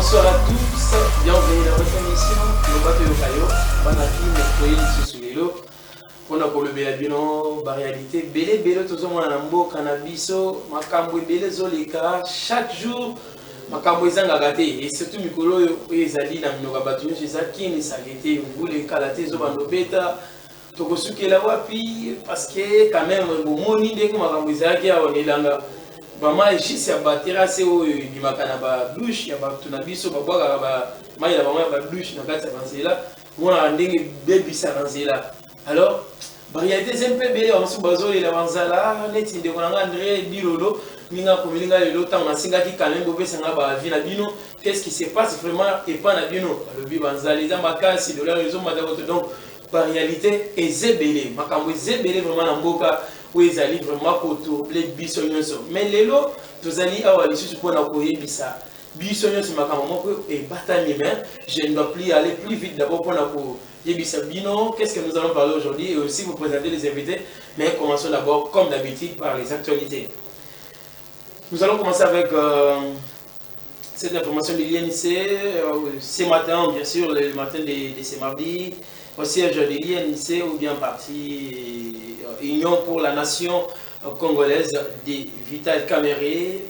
Bonsoir à tous, bienvenue dans votre émission. Nous battons le caillou, Banaki, Mercoïl, Sissoulelo. On a pour le Bélabino, la réalité. Bélé, Bélé, tout le monde a un beau cannabiso, Makambo, Bélé, Zoleka, chaque jour, Makambo, Zangagate. Et surtout, Mikolo, Ezali, Naminogabatun, chez Zakin, Sagete, Mboule, Kalate, Zobandobeta. Tokosuke la wapi, parce que quand même, bon, moni de Makambo, Zaki, on est là. Maman est chez la terrasse où il y a une douche, il y a une douche, il y a une douche, il y a une baby. Alors, il y a des MPB, on se base sur les avanzalas, net de André Bilolo, Minga Komilinga Lota, on a Singaki Kalem, Bobé Sangaba, Vinabino, qu'est-ce qui se passe vraiment et pas Nabino, le Bibanza, les Amaka, c'est de la raison, madame, donc, par réalité, et Zébélé, Makambo Zébélé vraiment en boca. Où ils allaient vraiment pour les bisonyoso. Mais les lots, vous allez avoir les choses pour la courir bisa. Bisonyoso, ma maman, et batami, je ne dois plus aller plus vite d'abord pour la courir. Bisa Bino, qu'est-ce que nous allons parler aujourd'hui et aussi vous présenter les invités. Mais commençons d'abord, comme d'habitude, par les actualités. Nous allons commencer avec cette information de l'INC. Ce matin, bien sûr, le matin de ce mardi, au siège de l'INC ou bien parti Union pour la nation congolaise de Vital Kamere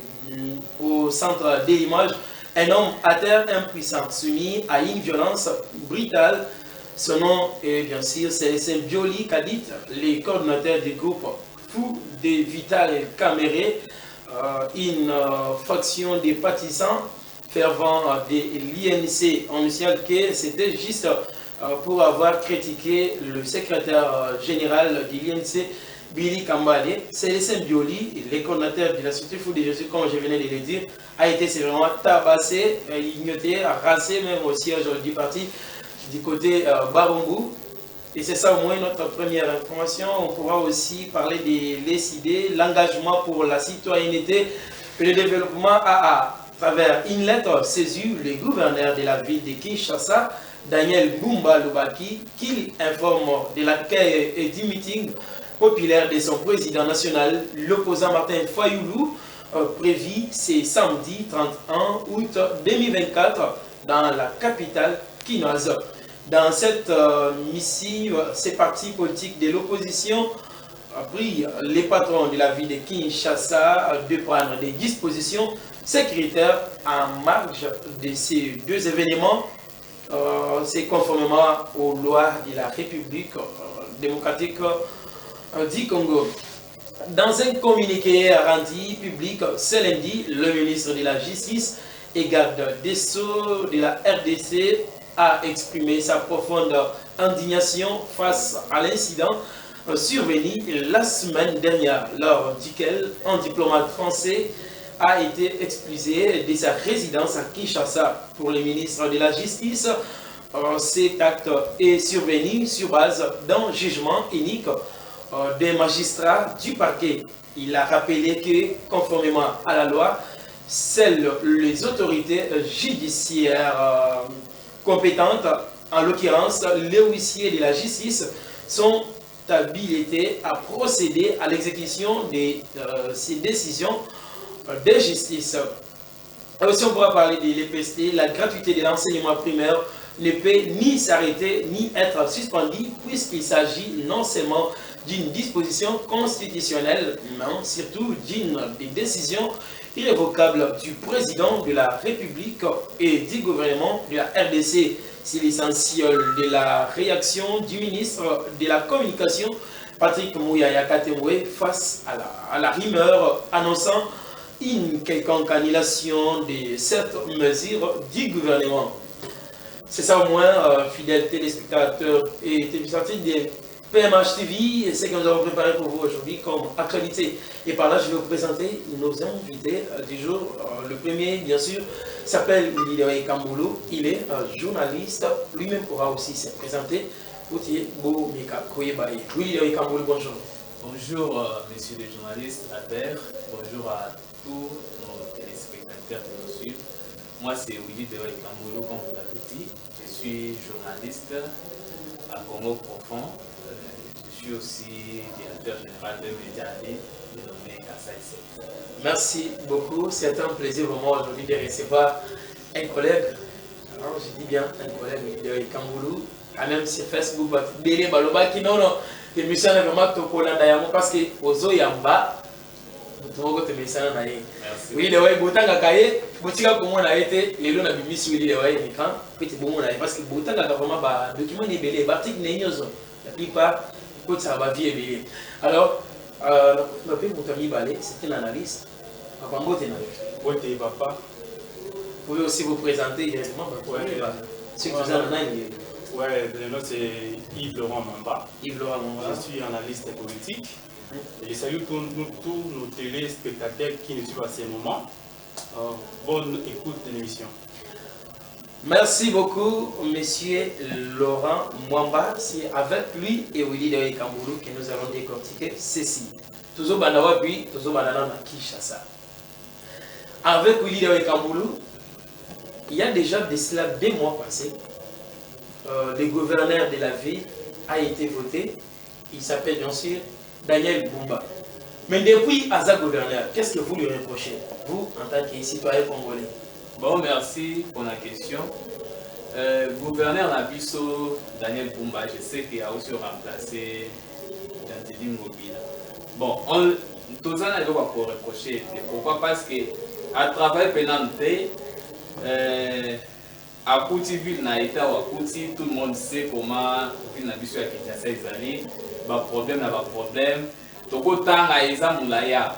au centre de l'image. Un homme à terre impuissant, soumis à une violence brutale. Son nom est bien sûr Célestin Bioli Kadit, le coordinateur du groupe Fou de Vital Kamere, une faction des partisans fervents de l'INC. On signale que c'était juste pour avoir critiqué le secrétaire général de l'INC, Billy Kambale. Célestin Bioli, le coordinateur de la Société Fou de Jésus, comme je venais de le dire, a été sévèrement tabassé, ignoté, rassé même aussi aujourd'hui du parti du côté Barumbu. Et c'est ça au moins notre première information. On pourra aussi parler de l'ESID, l'engagement pour la citoyenneté et le développement à travers une lettre saisie le gouverneur de la ville de Kinshasa, Daniel Bumba Lubaki, qu'il informe de l'accueil et du meeting populaire de son président national, l'opposant Martin Fayoulou, prévu ce samedi 31 août 2024 dans la capitale kinoise. Dans cette missive, ces partis politiques de l'opposition prient les patrons de la ville de Kinshasa de prendre des dispositions sécuritaires en marge de ces deux événements. C'est conformément aux lois de la République démocratique du Congo. Dans un communiqué rendu public ce lundi, le ministre de la Justice et garde des Sceaux de la RDC a exprimé sa profonde indignation face à l'incident survenu la semaine dernière, lors duquel un diplomate français a été expulsé de sa résidence à Kinshasa. Pour le ministre de la Justice, cet acte est survenu sur base d'un jugement unique des magistrats du parquet. Il a rappelé que, conformément à la loi, seules les autorités judiciaires compétentes, en l'occurrence les huissiers de la justice, sont habilités à procéder à l'exécution de ces décisions de justice. Aussi, on pourra parler de l'EPST. La gratuité de l'enseignement primaire ne peut ni s'arrêter ni être suspendue, puisqu'il s'agit non seulement d'une disposition constitutionnelle, mais surtout d'une décision irrévocable du président de la République et du gouvernement de la RDC. C'est l'essentiel de la réaction du ministre de la Communication, Patrick Mouyaya Katemwe, face à la rumeur annonçant une quelconque annulation de cette mesure du gouvernement. C'est ça au moins, fidèles téléspectateurs et téléspectateurs de PMH TV, et ce que nous avons préparé pour vous aujourd'hui comme actualité. Et par là, je vais vous présenter nos invités du jour. Le premier, bien sûr, s'appelle Willy Kamboulou. Il est journaliste. Lui-même pourra aussi se présenter. Willy Kamboulou, bonjour. Bonjour, messieurs les journalistes, Albert. Bonjour à tous nos téléspectateurs qui nous suivent. Moi, c'est Willy Kamboulou, comme vous l'avez dit. Je suis journaliste à Congo Profond. Je suis aussi directeur général de Médiané, dénommé Kassai. Merci beaucoup. C'est un plaisir pour moi aujourd'hui de recevoir un collègue, alors je dis bien un collègue de Kamboulou, quand même sur Facebook, Bélé Baloba qui non, l'émission est vraiment tokola d'ailleurs parce que Ozo Yamba, oui, le way Boutanga Kaye, Boutika pour moi a été, les lois de Miss Willy, le way Mikan, petit bon parce que Boutanga a vraiment un document de Bélé, Batik Néniozo, la plupart, écoute, ça va vie Bélé. Alors, le pays Boutami Balé, c'est une analyse. Papa Mbote Bote Papa. Vous pouvez aussi vous présenter directement. C'est que vous avez ouais, le nom c'est Yves Laurent Mamba. Yves Laurent Mamba. Je suis analyste politique. Et je salue tous nos téléspectateurs qui nous suivent à ce moment. Bonne écoute de l'émission. Merci beaucoup, monsieur Laurent Mwamba. C'est avec lui et Willy de Kamboulou que nous allons décortiquer ceci. Toujours Banawa puis toujours Banana Kishasa. Avec Willy de Kamboulou, il y a déjà de cela 2 mois passés. Le gouverneur de la ville a été voté. Il s'appelle bien sûr Daniel Bumba. Mais depuis Aza gouverneur, qu'est-ce que vous lui reprochez, vous en tant que citoyen congolais? Bon, merci pour la question. Gouverneur Nabiso Daniel Bumba, je sais qu'il a aussi remplacé Danteli Mobile. Bon, tous les ans, pour reprocher. Pourquoi? Parce que à travers Penante, à Kouti, ville n'a été à Kouti, tout le monde sait comment ville Nabiso a quitté ses années. Problème, n'a pas problème. Toko tanga eza moulaya.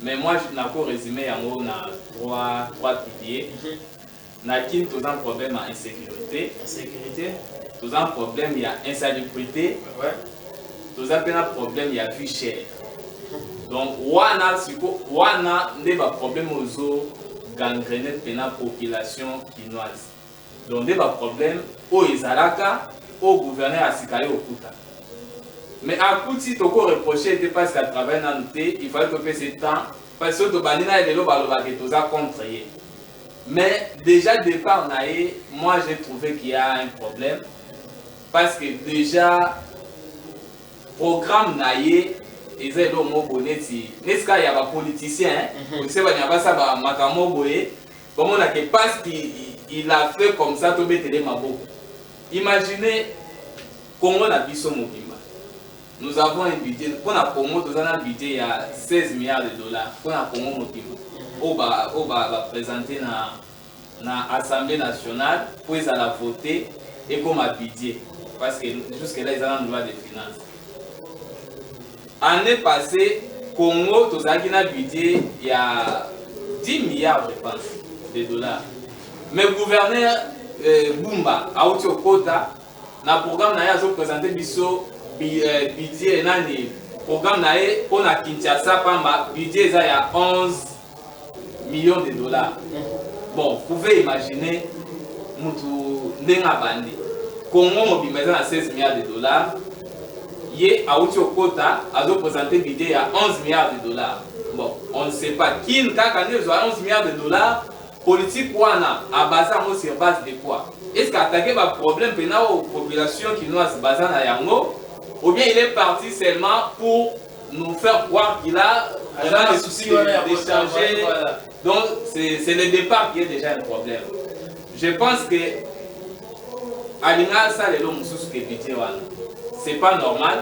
Mais moi, je n'ai pas résumé en trois piliers. Na kin tous un problème à insécurité. Insécurité. Tous un problème il y a insalubrité. Ouais. Tous un problème il y a vie chère. Donc wana ne ba problème aux gangréner pena population chinoise. Donc ne ba problème au ezalaka au gouverneur asikaye okuta. Mais à Kouti, tu peux reprocher parce qu'à travers Nanté, il fallait que tu fasses ce temps. Parce que tu as contre. Mais déjà, départ, moi j'ai trouvé qu'il y a un problème. Parce que déjà, programme Naye, ils ont le mot bonnet. N'est-ce qu'il y a des politiciens? Vous savez, il y a ça, parce qu'il a fait comme ça, tu mets les mabos. Imaginez, Congo n'a pas son mobile. Nous avons un budget, pour la Congo, nous avons un budget il y a 16 milliards de dollars. Pour la Congo, on va présenter dans l'Assemblée nationale pour les voter et comme un budget. Parce que jusque-là, ils ont un droit de finances. L'année passée, Congo, nous avons un budget il y a 10 milliards, je pense, de dollars. Mais le gouverneur Bumba, à Otiokota, dans le programme, nous avons présenté budget nani programme nae on a Kinshasa pamba budget il y a 11 millions de dollars. Bon, vous pouvez imaginer mutu ndenga bandi Congo mobimeza na 16 milliards de dollars ye auti okota azo présenter budget il y a 11 milliards de dollars. Bon, on ne sait pas qui kaka ne 11 milliards de dollars politique wana à base sur base de quoi? Est-ce qu'attaquer va problème pena aux populations chinoises basées na yango? Ou bien il est parti seulement pour nous faire croire qu'il a des soucis d'échanger. Voilà. Donc c'est le départ qui est déjà un problème. Je pense que Alina ça les hommes sous c'est pas normal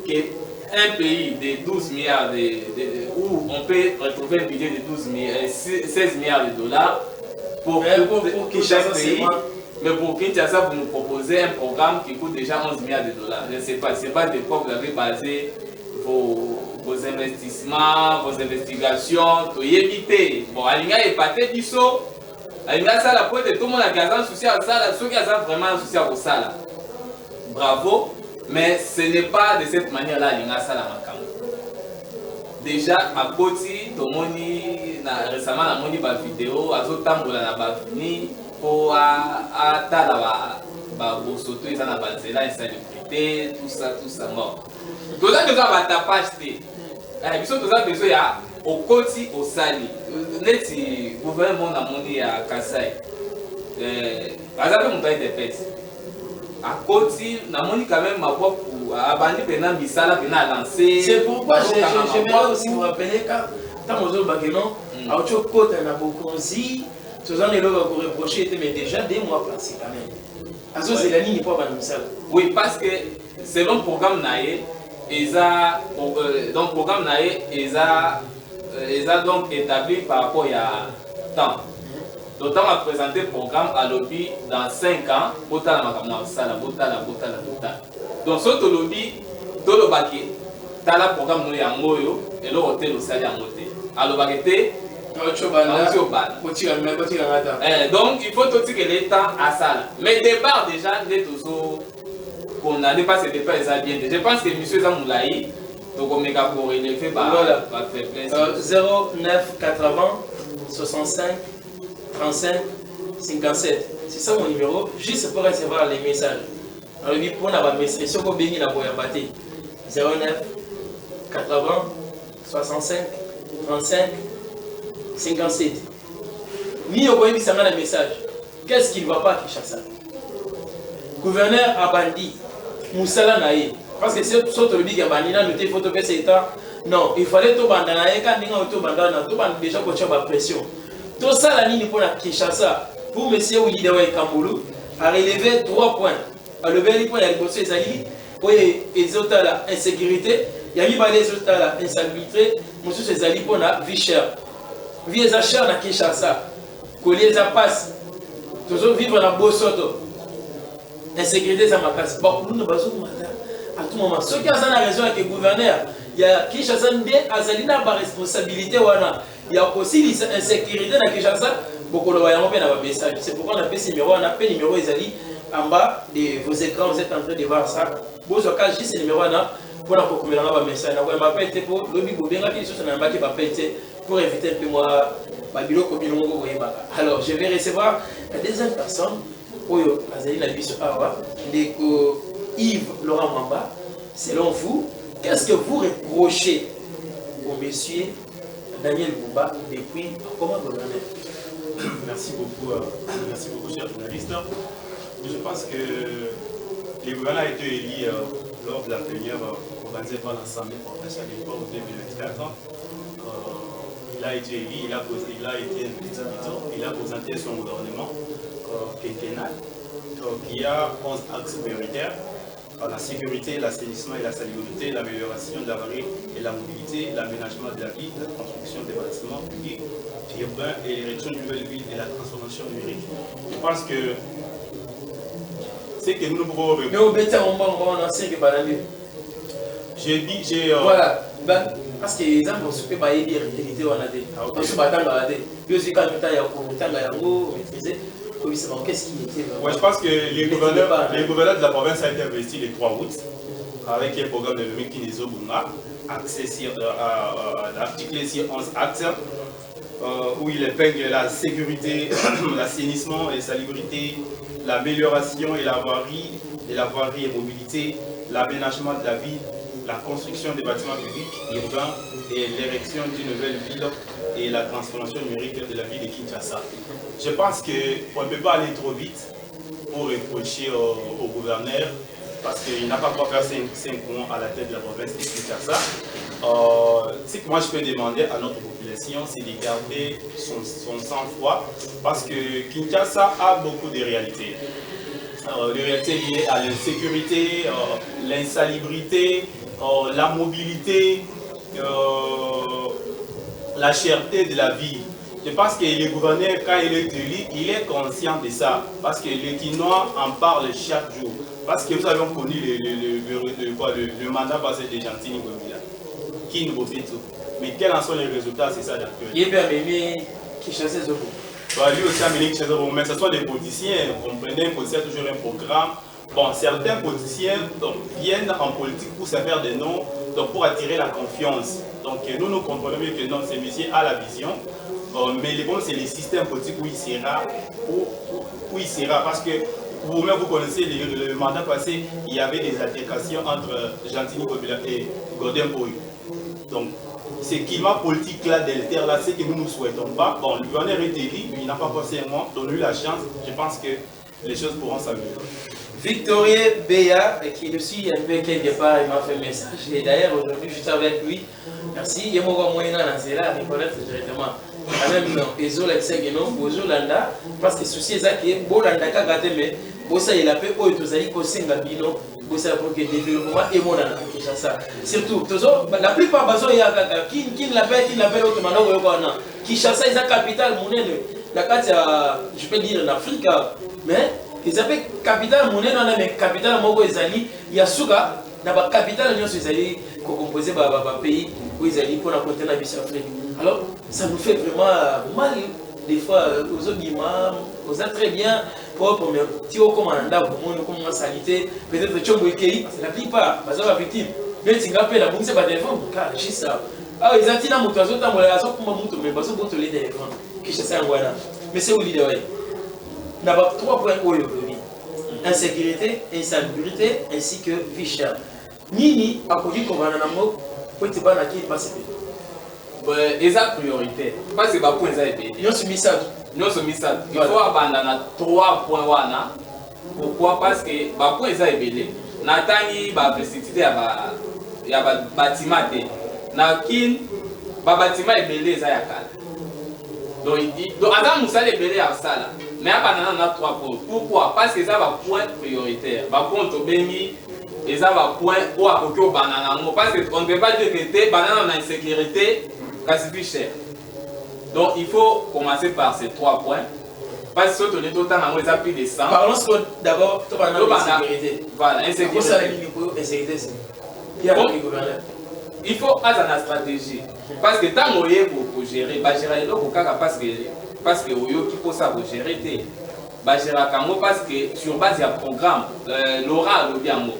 qu'un pays de 12 milliards où on peut retrouver un budget de 16 milliards de dollars pour chaque pays. Mais pour Kinshasa, vous nous proposez un programme qui coûte déjà 11 milliards de dollars. Je ne sais pas, c'est pas de quoi vous avez basé vos investissements, vos investigations, tout y éviter. Bon, Alinga est pâté biso. Alinga ça la pointe tout le monde a gazé un souci à ça, ceux qui ont vraiment un souci à ça. Bravo, mais ce n'est pas de cette manière-là Alinga ça la macam. Déjà à Koti, récemment la moni ba vidéo, à Zotambola na ba fini. Pour atala bosoto ils en a basé là insalubrité tout ça mort. Tout ça besoin de tapage té. Ils sont tous besoin ya au Koti au Sali. Neti gouvernement na moni à Kasai. Par exemple mon pays de pèse. À Koti na moni quand même ma voix pour abandi pena misala pena lancer. C'est pourquoi j'aimerais aussi vous rappeler quand Tamozo Baguenon a autre côté na Bokonzi Tous en élèves vous reprocher, mais déjà 2 mois passés quand même. Azo Zelani n'est pas banal. Oui, parce que selon le programme Naé, donc le programme Naé, ils a donc établi par rapport à temps. Donc, on a présenté le programme à lobby dans 5 ans, Botala Makamna Sala, Botala. Donc, ce lobby, dans le baquet, tu as le programme nous en Moyo et le hôtel au salaire en hôtel. Alors, baguette, donc, il faut tout que l'État a ça. Mais départ déjà, les toujours condamnés parce que départ, ils ont bien. Je pense que M. Zamoulaï, donc on est pour relever par faiblesse. 09 80 65 35 57. C'est ça mon numéro, juste pour recevoir les messages. Alors, pour la message, si on bénit la boya bâtie, 09 80 65 35 57. Ni au boya bisanga le message. Qu'est-ce qu'il ne va pas à Kinshasa? Gouverneur a bandit, Moussala Naïe. Parce que si on le dit qu'il y a bandit, nous faut faire cet état. Non, il fallait tout bandanaïe quand nous avons tout bandana, tout bandana déjà qu'on tient la pression. Tout ça, la ligne pour la Kinshasa, pour M. Willy Dewa Kamboulou, a relevé 3 points. A levé les points, il y a les alliés, pour les autres la insécurité, il y a mis les autres la insalubrité, monsieur ces alliés pour la vie chère. Vie est chère dans Kinshasa, collier ça passe, toujours vivre dans Bosoto. Insécurité, ça m'a cassé. Bon, nous ne pas à tout moment. Ce qui a la raison avec le gouverneur, il y a Kinshasa bien, Azalina a responsabilité. Il y a aussi l'insécurité dans Kinshasa. Beaucoup de voyants ont un message. C'est pourquoi on a fait ce numéro. On a fait le numéro Ezali en bas de vos écrans. Vous êtes en train de voir ça. Vous avez juste ce numéro pour un message. On va appeler pour le bibo bien rapide. Pour éviter un peu moi. Alors, je vais recevoir la deuxième personne. Yves Laurent Mamba, selon vous, qu'est-ce que vous reprochez au monsieur Daniel Bouba depuis comment gouverner? Merci beaucoup, cher journaliste. Je pense que le gouvernement a été élu lors de la plénière organisée par l'Assemblée provinciale de Port en 2024. Il a été élu, il a été invité, il a présenté son gouvernement quinquennal qui a 11 axes prioritaires: la sécurité, l'assainissement et la salubrité, l'amélioration de la variété et la mobilité, l'aménagement de la ville, la construction des bâtiments publics, urbains et l'érection de nouvelles villes et la transformation numérique. Je pense que c'est que nous pouvons... Mais au bétail, on a 5 balades. J'ai... Voilà. Parce que les gens vont se faire des réalités. On se bat dans la tête. Puis aussi, quand il y a un maîtriser. Qu'est-ce qui était je pense que les gouverneurs de la province ont été investis le 3 août avec un programme de l'OMI Kinezo Bunga, articulé sur 11 axes, où il épingle la sécurité, l'assainissement et la salubrité, l'amélioration et la voirie et mobilité, l'aménagement de la ville, la construction des bâtiments publics urbains et l'érection d'une nouvelle ville et la transformation numérique de la ville de Kinshasa. Je pense qu'on ne peut pas aller trop vite pour reprocher au gouverneur parce qu'il n'a pas pu faire 5 mois à la tête de la province de Kinshasa. Ce que moi je peux demander à notre population, c'est de garder son sang-froid parce que Kinshasa a beaucoup de réalités. Des réalités liées à l'insécurité, l'insalubrité, la mobilité, la cherté de la vie. Je pense que le gouverneur, quand il est élu, il est conscient de ça. Parce que les Quinois en parlent chaque jour. Parce que vous avez connu le mandat passé de Gentini Gobila, qui nous fait tout. Mais quels en sont les résultats, c'est ça d'actuel. Il est bien aimé qui chasse les autres. Lui aussi a mené qui chasse les autres. Mais ce sont des politiciens. Vous comprenez, un politicien a toujours un programme. Bon, certains politiciens viennent en politique pour se faire des noms, donc pour attirer la confiance. Donc nous comprenons mieux que non, ce monsieur a la vision. Mais le bon, c'est le système politique où il sera. Parce que vous-même, vous connaissez le mandat passé, il y avait des altercations entre Gentini Gobila et Godin Boy. Donc, ce climat politique-là, là, c'est que nous ne souhaitons pas. Bon, le gouverneur est élu, mais il n'a pas passé un mois. Donne-lui la chance. Je pense que les choses pourront s'améliorer. Victorien Béa, qui nous suit un peu quelque part, il m'a fait un message. Et d'ailleurs, aujourd'hui, je suis avec lui. Merci. Il y a un moyen dans la reconnaître directement. même non ezola kisenge non bozolanda parce que souci ezaki bolanda kaka te mais bosalela mpe oyo tozali kosenga bino bosala pour que développement emonana na Kinshasa surtout la plupart bazoya kaka kin l'appelle oyo tomanda koyoka wana Kinshasa eza capitale monene na kati ya je peux dire en Afrique mais ils appellent capitale monene wana mais capitale moko ezali ya suka na ba capitale nyonso ezali ko composer ba pays où ezali pour la contenir biso Afrique. Alors ça nous fait vraiment mal des fois aux autres aux a très bien propre mais si on commande comme on salité peut-être chombo ekei c'est la plupart baza victime mais tinga pe la bonne c'est pas téléphone car juste ça ah ils atina moto azotambola azokuma moto mais bazo boto les téléphone qui cherche ngwana mais c'est où l'idée ouais na ba 3 points oyo lobi insécurité insalubrité ainsi que vie chère nini akoki kobana nango po te bana ki passe eza priorité parce que ba point za ébélé nyonso misatu il faut abandonner 3 points wana pourquoi parce que ba point za ébélé natangi baversité ya ba bâtiment te na kin ba bâtiment ébélé eza ya kala donc ata musala ébélé ya sala mais abandonner na 3 points pourquoi parce que ça va point prioritaire ba point to bengi eza ba point o akoki obandana nango parce que on ne peut pas dire que te bandana na insécurité kasi plus cher. Donc il faut commencer par ces 3 points. Parce que si on est autant en plus de 100. Parlons d'abord de l'insécurité. Voilà, insécurité. Il faut avoir une stratégie. Parce que tant qu'on est pour gérer, parce que qui faut ça pour gérer, parce que sur base d'un programme, Laura Lobiamo,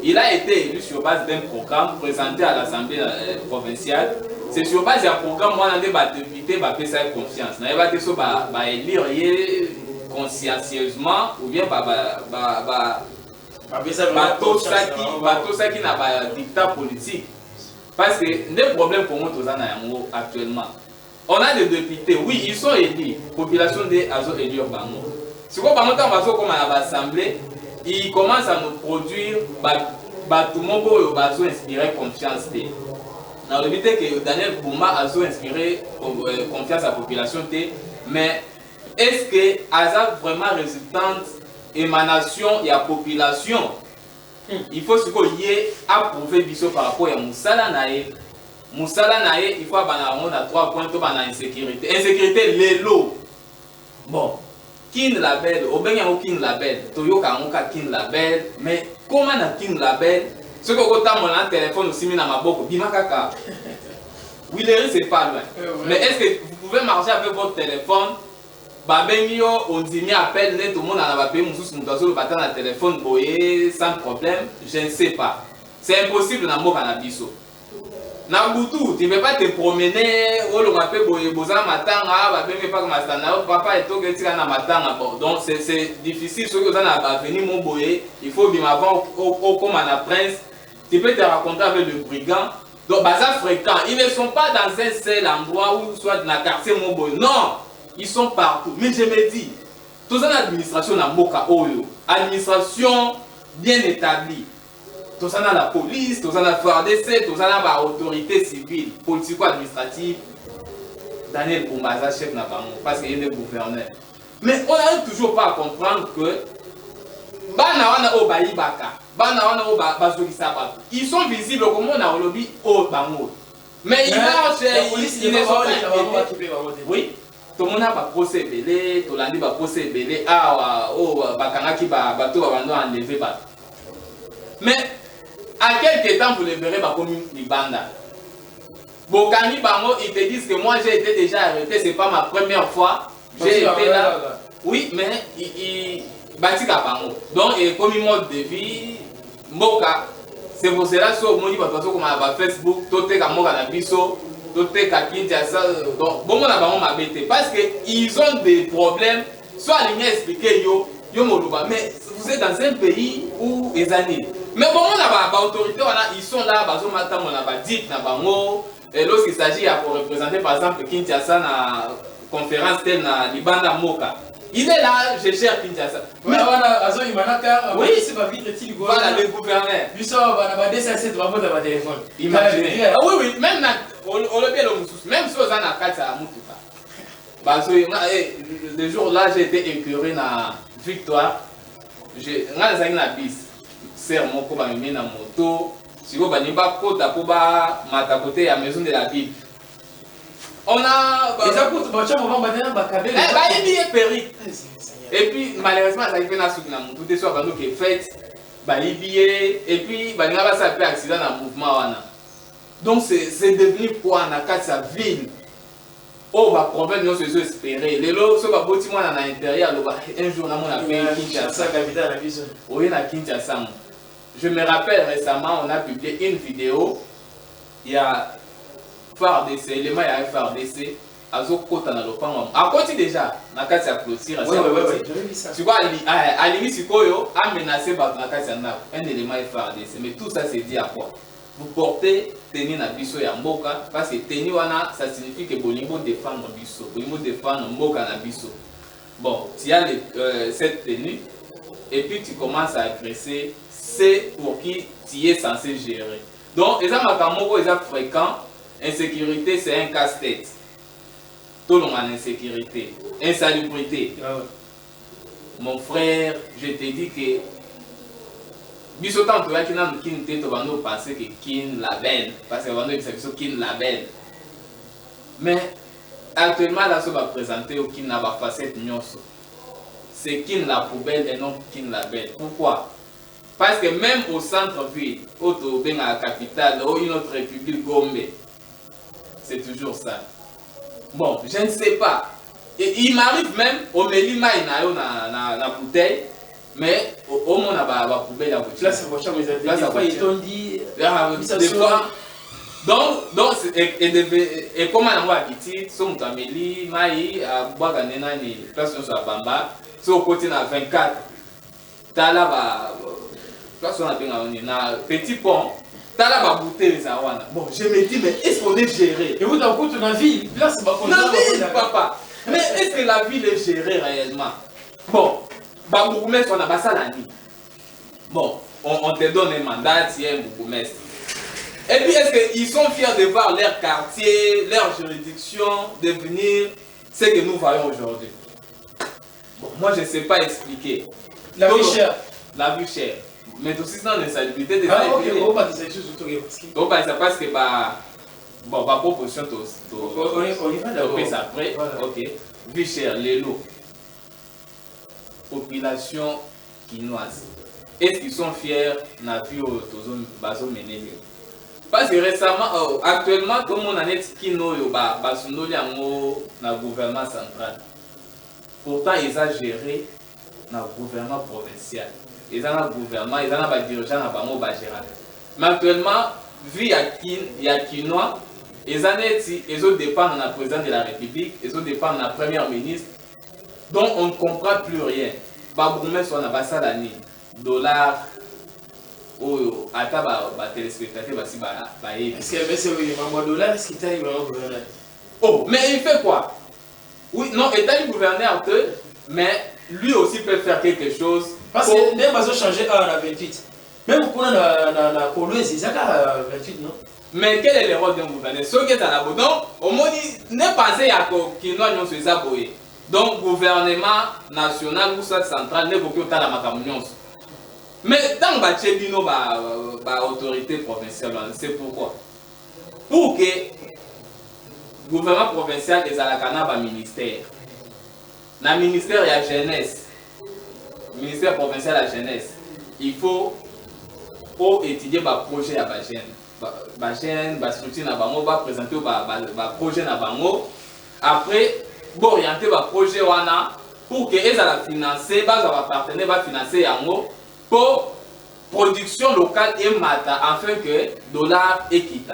il a été élu sur base d'un programme présenté à l'Assemblée provinciale. C'est sur base d'un programme, moi, on a député, on a fait ça confiance. On a fait ça, élire consciencieusement, ou bien, tout ça qui n'a pas de dictat politique. Parce que les problèmes pour nous, actuellement, on a des députés, oui, ils sont élus, population des Azo élus urbains. Si on parle de comme à l'Assemblée, ils commencent à nous produire tout le monde a inspiré confiance. Dans le but que Daniel Bouma a inspiré confiance à la population, mais est-ce que ça vraiment résultante émanation de la population? Il faut ce qu'il y ait approuvé par rapport à Moussala Nae. Moussala Nae, il faut avoir 3 points pour l'insécurité. Insécurité, les lots. Bon, Kin Label, au bien Kin Label, Toyoka Moka Kin Label, mais comment on Kin Label? Ce que vous avez mon téléphone aussi, mis dans ma boque, Bimakaka. Oui, c'est pas loin. Mais est-ce que vous pouvez marcher avec votre téléphone? Babemio, on dit mi appel net, tout le monde a payé mon bâton à téléphone sans problème, je ne sais pas. C'est impossible dans mon cannabiso. Naboutou, tu ne peux pas te promener, ou le rappel Bozan Matanga, Babemio pas comme Astana, papa et tout, donc c'est difficile, ceux qui ont venir mon boye, il faut bien avant comme à la prince, tu peux te raconter avec le brigand. Donc, bazar fréquent, ils ne sont pas dans un seul endroit où soit dans la quartier mon boye, non! Ils sont partout. Mais je me dis, toute l'administration dans Moka Oyo, administration bien établie, tout ça dans la police, tout ça dans la FARDC, tout ça dans l'autorité civile, politico-administrative, Daniel Boumbaza, chef Nabango, parce qu'il est le gouverneur. Mais on n'arrive toujours pas à comprendre que ils sont visibles comme on a au lobby au Bango. Mais ils marchent, ils ne sont pas équipés. Oui. Tout le monde a un procès belé, tout le monde a un procès belé, enlevé. Mais à quelques temps vous le verrez comme une banda. Bokani Bango, ils te disent que moi j'ai été déjà arrêté, c'est pas ma première fois. J'ai été là. Oui, mais il bâtit à Bango. Donc, comme une mode de vie, Moka, c'est pour cela que on dit comme à Facebook, tout est comme Moka na biso. Donc, bon, parce qu'ils ont des problèmes, soit ils m'expliquent, mais vous êtes dans un pays où les années. Mais bon, on a l'autorité, ils sont là, on a dit, et lorsqu'il s'agit de représenter par exemple Kinshasa dans la conférence telle dans Libanda Moka. Il est là, je cherche Kinshasa. Oui, voilà, le gouverneur. Imaginez. Oui, même si on a 4 à Moutuka. Le jour là, j'ai été écœuré na Victoire. J'ai na bis. Serre mon ko ba na moto. Si vous avez pas kota pour ba mata côté à maison de la Bible. On a et puis malheureusement ça fait na souk na moto tout soit bando qui fait balibié et puis bananga ça fait accident dans mouvement wana. Donc c'est devenu quoi na sa ville. Oh ba problème nous se espérer. Les lots so ba boti moi na intérieur un jour na mon appel Kinshasa capitale na biso. Oui na Kinshasa. Je me rappelle récemment, on a publié une vidéo. Il y a FARDC, l'élément il y a FARDC. Azo kota na lopango. À côté déjà, na kati ya clôture. Oui, j'ai vu ça. Tu vois, à limite Sikoyo a menacé par na kati ya ndako. Un élément FARDC. Mais tout ça c'est dit à quoi? Vous portez tenir na biso ya mboka parce que tenir wana ça signifie que bolingo défendre biso, bolingo défendre mboka na biso. Bon, tu as cette tenue et puis tu commences à agresser. C'est pour qui tu es censé gérer. Donc, les amateurs fréquents, insécurité, c'est un casse-tête. Tout le monde a insécurité, insalubrité. Ah ouais. Mon frère, je te dis que bisotant tu vas qui n'a qui ne te penser que kin la belle parce que on a kin la belle. Mais actuellement là ça va présenter au kin n'a pas facette nyonso. C'est kin la poubelle et non kin la belle. Pourquoi? Parce que même au centre-ville, au la capitale, ou une autre république Gombe, c'est toujours ça. Bon, je ne sais pas. Et il m'arrive même, au Melima, il y a une bouteille, mais au moins, il y a une poubelle à bouteille. Là, c'est votre chambre, des fois, ils t'ont dit. Des fois. Donc, et comment on va quitter, si on a Meli, Maï, à Boaganena, place sur la Bamba, c'est au côté de 24. T'as place on a un petit pont, t'as la bouteille les awana. Bon, je me dis, mais est-ce qu'on est géré? Et vous, dans le la ville, là, c'est pas comme ça. Papa. Mais est-ce que la ville est gérée réellement? Bon, Bourgmestre, on a pas ça la nuit. Bon, on te donne un mandat, tu es un bourgmestre. Et puis, est-ce qu'ils sont fiers de voir leur quartier, leur juridiction devenir ce que nous voyons aujourd'hui? Bon, moi, je ne sais pas expliquer. La vie chère. La vie chère. Mais aussi dans l'insalubrité des insalubrités. Ah ok, on va dire choses autour de ça. Ça passe que bon, ma proposition on y va d'abord. Après, ok. Vie chère, les lots. Population quinoise. Est-ce qu'ils sont fiers de la vie au bazo mené? Parce que récemment, actuellement, comme on a net kino yo basundoli yango na gouvernement central. Pourtant, ils ont géré dans le gouvernement provincial. Ils ont un gouvernement, ils ont un dirigeant dans le gouvernement. Mais actuellement, vu qu'il y a Kinois, ils ont dépend de la présidente de la République, ils ont dépend de la première ministre. Donc on ne comprend plus rien. Baboumé soit na basa l'année. Dollar, oh, attends, téléspectateur, est-ce que c'est le dollar, est-ce qu'il t'a eu un gouverneur? Oh, mais il fait quoi? Oui, non, il a eu gouverneur, mais lui aussi peut faire quelque chose. Parce que même ils ont changé à 28. Même pour la Coloise, ils ont 28, non? Mais quel est le rôle d'un gouverneur? Ce qui est à la boue. Donc, au moins, ne pensez à qu'il n'y a pas de saboyer. Donc, gouvernement national ou central, ne peut pas la macamunion. Mais dans l'autorité provinciale, c'est pourquoi? Pour que le gouvernement provincial ait un ministère. Dans le ministère de la jeunesse, le ministère provincial de la jeunesse, il faut étudier le projet à la jeune. La structure va présenter le projet. Après, orienter le projet pour que les financer, les partenaires va financer pour production locale et mata afin que le dollar est quitté.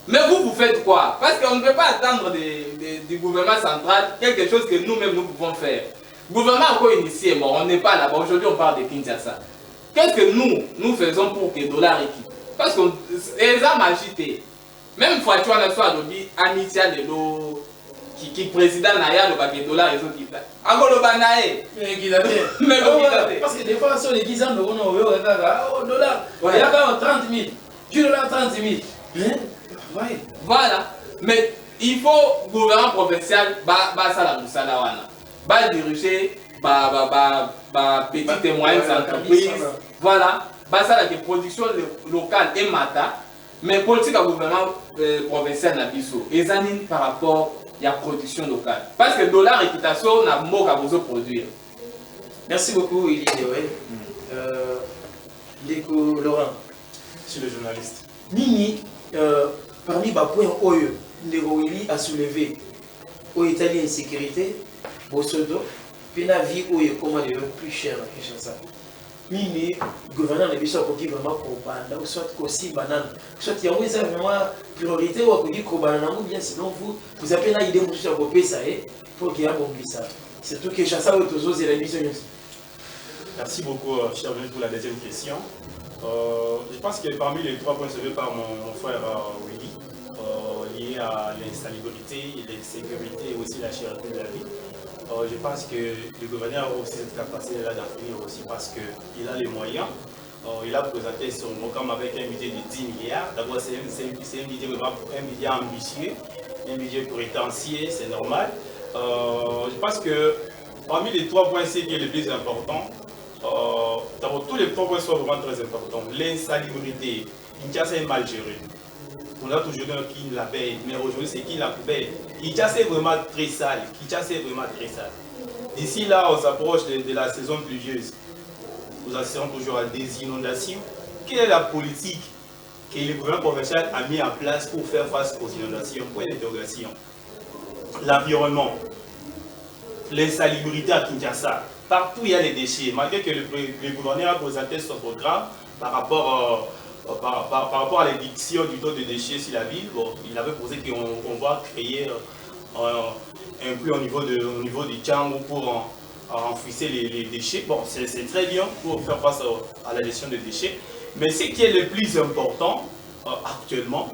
Mais vous faites quoi? Parce qu'on ne peut pas attendre du gouvernement central quelque chose que nous-mêmes nous pouvons faire. Le gouvernement a encore initié, bon, on n'est pas là-bas. Aujourd'hui, on parle de Kinshasa. Qu'est-ce que nous faisons pour que le dollar est quitté? Parce que les hommes agités, même si on a soit amitié de l'eau, qui président Naya, le dollar est quitté. Encore le banae. Mais parce que des fois, sur les 10 ans, on a au dollar. Il y a 30 000. Tu le 30 000. Voilà. Mais il faut gouvernement provincial ça la musala wana ba diriger petites et moyennes entreprises voilà ça la production locale et mata mais politique à gouvernement provincial na biso ezani par rapport à la production locale parce que dollar réputation na moka besoin produire. Merci beaucoup Ili Dewe. Ndeko Laurent, je suis le journaliste. Nini parmi les points Oyo Ndeko Ili a soulevé au Italie insécurité Bosodo puis la vie Oyo comment devient plus cher à Kinshasa. Nini gouverneur de Bissau qui vraiment comprendre ou soit aussi banane soit il y a vraiment priorité ou à dire que banane ou bien sinon vous appelez la idée vous sur copier ça pour qu'il y ait un bon glissade. C'est tout que Kinshasa ou tous autres la vision. Merci beaucoup, cher Venu, pour la deuxième question. Je pense que parmi les trois points soulevés par mon frère Willy, liés à l'insalubrité, l'insécurité et aussi la cherté de la vie, je pense que le gouverneur a aussi cette capacité-là d'en finir aussi parce qu'il a les moyens. Il a présenté son programme avec un budget de 10 milliards. D'abord, c'est un budget ambitieux, un budget prétentieux, c'est normal. Je pense que parmi les trois points, c'est qui est le plus important. D'abord, tous les trois points sont vraiment très importants. L'insalubrité, Kinshasa est mal géré. On a toujours dit qui la paye, mais aujourd'hui c'est qui la paye. Kinshasa est vraiment très sale. Kinshasa est vraiment très sale. D'ici là, on s'approche de la saison pluvieuse. Nous assistons toujours à des inondations. Quelle est la politique que le gouvernement provincial a mis en place pour faire face aux inondations? Point d'interrogation. L'environnement, l'insalubrité à Kinshasa. Partout il y a les déchets. Malgré que le gouverneur a présenté son programme par rapport à l'édiction du taux de déchets sur la ville, bon, il avait posé qu'on va créer un peu au niveau du Tchang pour enfouisser les déchets. Bon, c'est très bien pour faire face à la gestion des déchets. Mais ce qui est le plus important actuellement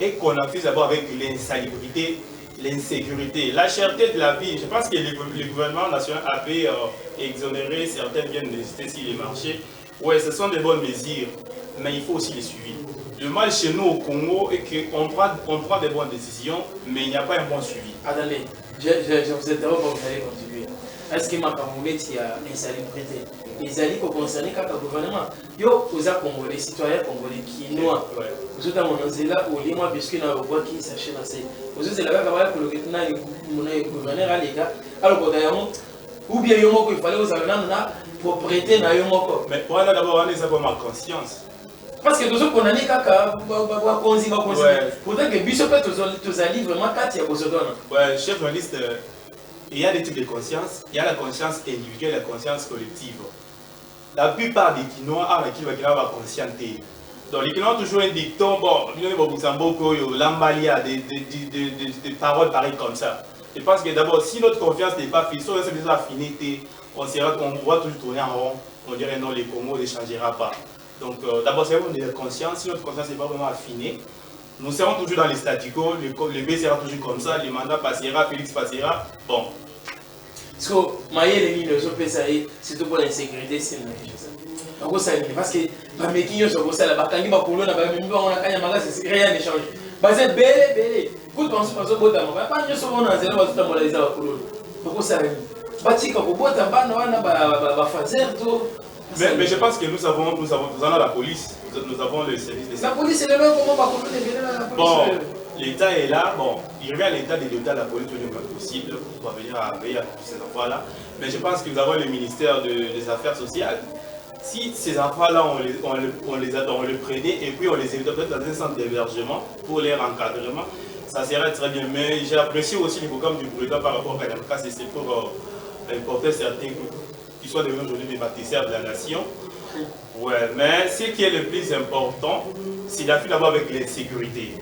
est qu'on affiche d'abord avec l'insalubrité, l'insécurité, la cherté de la vie. Je pense que le gouvernement national avait exonéré certaines biens nécessités sur les marchés. Oui, ce sont des bonnes mesures, mais il faut aussi les suivre. Le mal chez nous au Congo est qu'on prend des bonnes décisions, mais il n'y a pas un bon suivi. Attendez, je vous interromps, vous allez continuer. Est-ce que ma camouflette il y a l'insalubrité? Les alliés qui concernent le gouvernement, yo aux Congolais, citoyens congolais qui noient. Vous êtes à mon là où les mois biscuits dans le bois qui s'achètent dans ces. Vous êtes là-bas pour le gouverneur à l'égard. Alors d'ailleurs, ou bien il fallait aux Allemands pour prêter dans Yomoko. Mais pour d'abord, on est à ma conscience. Parce que tous qu'on a dit kaka pourtant que Bishop tous alliés vraiment quatre ya bosodona. Ouais, chef journaliste, il y a des types de conscience, il y a la conscience individuelle et la conscience collective. La plupart des Kinois ont la conscience. Donc les Kinois ont toujours un dicton, bon, des paroles pareilles comme ça. Je pense que d'abord, si notre confiance n'est pas finie, si on est déjà affinité, on va toujours tourner en rond, on dirait non, les Congo ne changera pas. Donc d'abord, c'est vraiment de la conscience, si notre conscience n'est pas vraiment affinée, nous serons toujours dans les statu quo, le B sera toujours comme ça, le mandat passera, Félix passera, bon. Parce que Maïe les c'est tout pour l'insécurité, c'est parce que les gens sont là, rien ne change. C'est belle. Écoute, on se passe au bout d'un moment. Pas de second, on a zéro, on a les arbres. Pourquoi ça? Mais je pense que nous avons la police, nous avons le service de sécurité. La police est là, comment on va la police? Bon, l'État est là, bon, il revient à l'État de doter la police le moins possible pour venir à veiller à tous ces enfants-là. Mais je pense que nous avons le ministère des Affaires sociales. Si ces enfants-là, on les prenait et puis on les évitait peut-être dans un centre d'hébergement pour leur encadrement, ça serait très bien. Mais j'ai apprécié aussi le programme du président par rapport à Kadamka, c'est pour importer certains qui soient devenus aujourd'hui des bâtisseurs de la nation. Ouais, mais ce qui est le plus important, c'est d'afficher d'abord avec l'insécurité.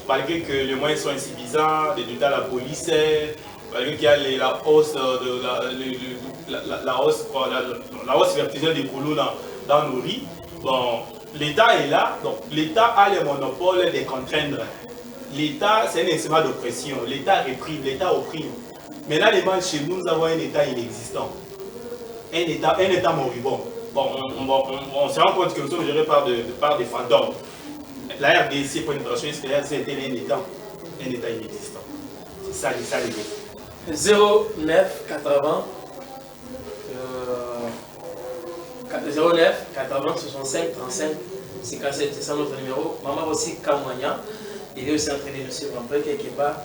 Malgré que les moyens sont insuffisants, de doter la police, malgré qu'il y a la hausse la hausse vertigineuse des coulons dans nos riz, bon, l'État est là, donc l'État a le monopole de contraindre. L'État, c'est un instrument d'oppression. L'État réprime, l'État opprime. Maintenant, chez nous, nous avons un État inexistant. Un État moribond. Bon, on se rend compte que nous sommes gérés par des fantômes. La RDC, pour une opération extérieure, c'était un État. un État inexistant. C'est ça les gars. 09 80 09 80 65 35 57, c'est ça notre numéro. Maman aussi Kamwanya, il est aussi en train de nous suivre un peu quelque part.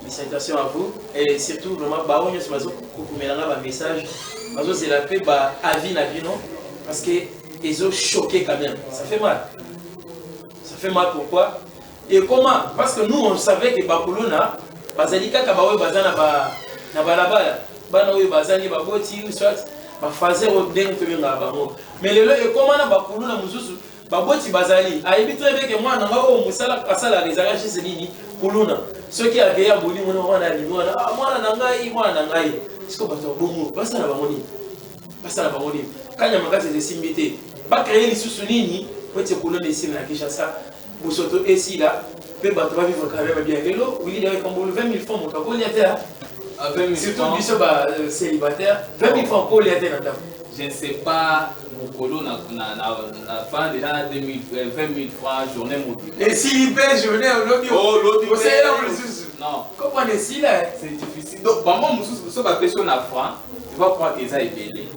Mes salutations à vous et surtout vraiment baron sur mazo kukumelanga ba message mazo c'est la paix ba avis na bino parce que ils ont choqué quand même. Ça fait mal. Ça fait mal pourquoi? Et comment? Parce que nous on savait que Bakuluna bazalika kabawe bazana ba na balabala bana we bazani ba boti ou soit ba fazer au deng to nga bango. Mais lelo et comment na Bakuluna mususu ba boti bazali aibi très bien que moi na ngao musala kasala rezaka chez nini kuluna ceux qui avaient aboli mon wana limona ah mwana na ngai siko bato bongo basala bango ni kanya magazi de simbité ba créer lisusu nini pote kuluna ici na Kinshasa bosoto ici là pe bato va vivre quand même bien lelo oui il y a comme 20 000 francs mon kako il y a terre 20 000 surtout biso ba célibataire 20 000 francs pour il y a terre na je ne sais pas Mokolo na fin déjà 20 000 francs journée mobile. Et s'il paie journée l'audio. Oh l'audio. C'est là plus. Non. Comment est si là? C'est difficile. Donc maman mususu so ba personne na franc, tu vas croire que ça est belé.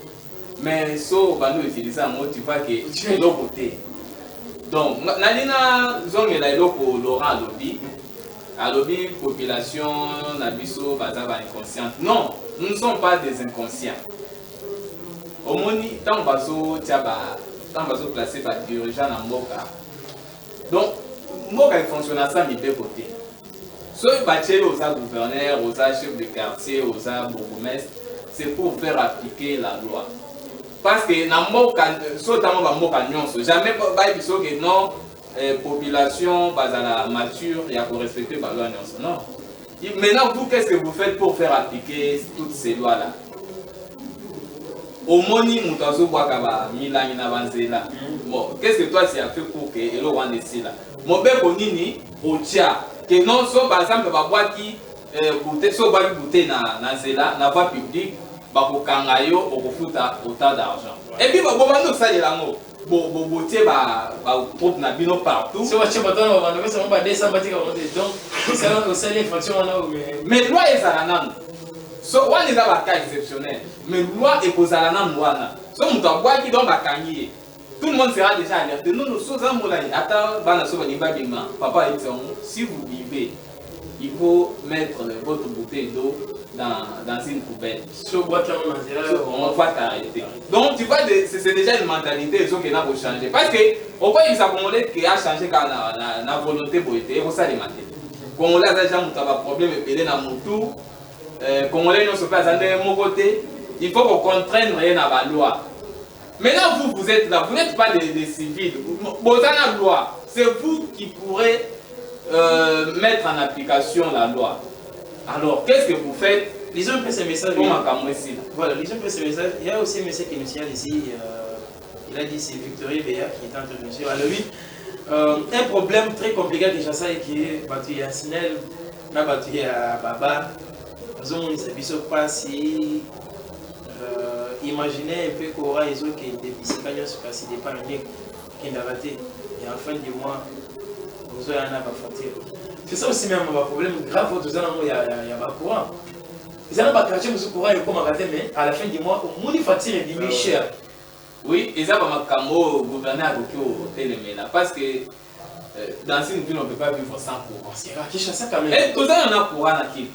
Mais so ba nous utiliser un mot tu vois que c'est l'autre côté. Donc nalina zongela eloko Laurent alobi population na biso baza ba inconscient. Non, nous ne sommes pas des inconscients. Au moni, tant bazo placé par dirigeant en Moka. Donc, Moka il fonctionne à ça, mais deux côtés. Soit il bâtit aux gouverneurs, aux chefs de quartier, aux bourgmestres, c'est pour faire appliquer la loi. Parce que dans Moka, soit dans Moka, jamais pas que non, population, bazala mature, il y a pour respecter la loi. Non. Maintenant, vous, qu'est-ce que vous faites pour faire appliquer toutes ces lois-là? Au moni mutazo boakaba milani na banzela. Bon, qu'est-ce que toi tu as fait pour que elo wande là? Mon be konini otia que non so par exemple ba boaki bouté so ba bouté na zela na voie publique ba ko kangayo okofuta autant d'argent. Et puis ba bomando ça yelango. Boté ba troupe na bino partout. So wacha batana ba ndome ça ba 200 batika monter. Donc c'est là aussi les fractions là mais loi est à la so one is a cas exceptionnel mais loi est posée à la wana so on doit voir qui dans bakangi tout le monde sera déjà alerté non nous sommes en molani attends bana so balimba bima papa dit si vous vivez il faut mettre votre bouteille d'eau dans une poubelle so boîte on va t'arrêter donc tu vois c'est déjà une mentalité qui n'a pas changé parce que au point il s'accommode qui a changé quand la volonté boité on ça les mater quand on a déjà un problème et na mutu Congolais ne sont pas à mon côté, il faut qu'on contraigne rien à la loi. Maintenant, vous êtes là, vous n'êtes pas des civils. Bon, dans la loi, c'est vous qui pourrez mettre en application la loi. Alors, qu'est-ce que vous faites? Lisons un peu ces messages. Voilà, lisons un peu ces messages. Il y a aussi un message qui nous signale ici. Il a dit c'est Victorie Béa qui est en train de nous suivre. Alors, lui, un problème très compliqué déjà ça et qui est battu à Sinel, n'a battu à Baba. Imaginez un peu qu'il y aura des gens qui ont des pas qui n'ont raté. Et en fin de mois, vous avez un facture. C'est ça aussi même un problème grave. Il y a un courant. Ils ont un courant et comme mais à la fin du mois, au moins les factures est cher. Oui, ils ont un gouverneur au téléménage parce que dans une ville, on ne peut pas vivre sans courant. C'est rare, ça quand même. Et tout ça, on a courant à qui?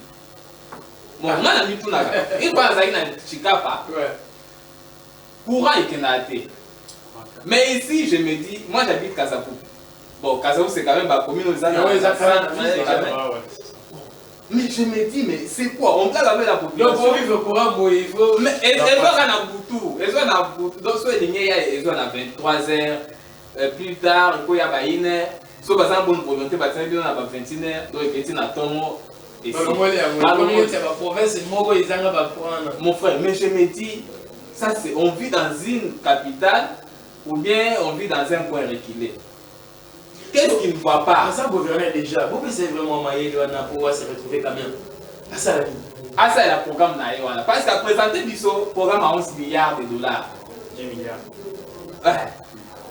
Bon, moi, je suis là. Il faut aller dans Chikapa. Courant est canadien. Mais ici, je me dis, moi j'habite Kazapou. Bon, Kazapou, c'est quand même ma commune aux années. Mais je me dis, mais c'est quoi? On place avec la population. Donc, pour vivre le courant, il faut. Mais elles ont un boutou. Elles ont un boutou. Donc, soit elles ont 23 heures. Plus tard, il y a une heure. Soit par exemple, bonne volonté, il y a 21 heures. Donc, il y a un tomo. Mon frère, mais je me dis, ça c'est, on vit dans une capitale ou bien on vit dans un coin reculé. Qu'est-ce qu'il ne voit pas? Ça gouverner déjà. Vous pensez vraiment mailler pour pouvoir se retrouver quand même. Ah ça c'est le programme Naïwana. Parce qu'à présenter du programme à 11 milliards de dollars. 2 milliards. Ouais.